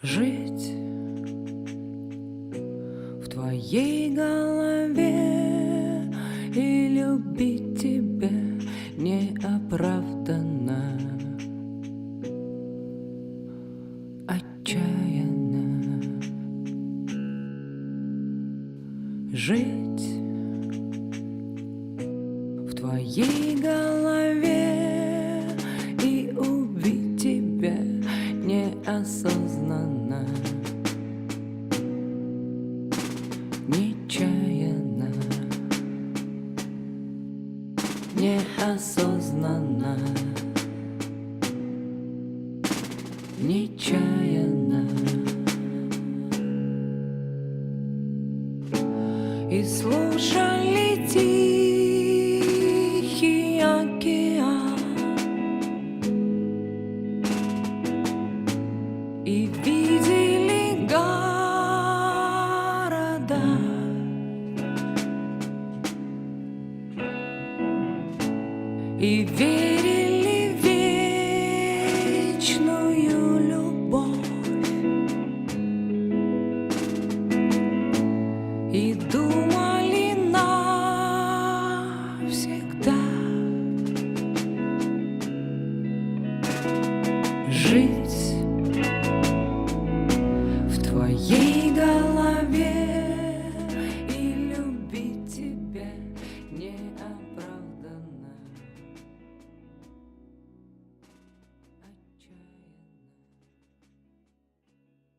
Жить в твоей голове и любить тебя неоправданно, отчаянно. Жить в твоей голове и убить тебя неосознанно, нечаянно, неосознанно, нечаянно. И слушали тихий океан, и видели города, и верили в вечную любовь, и думали навсегда.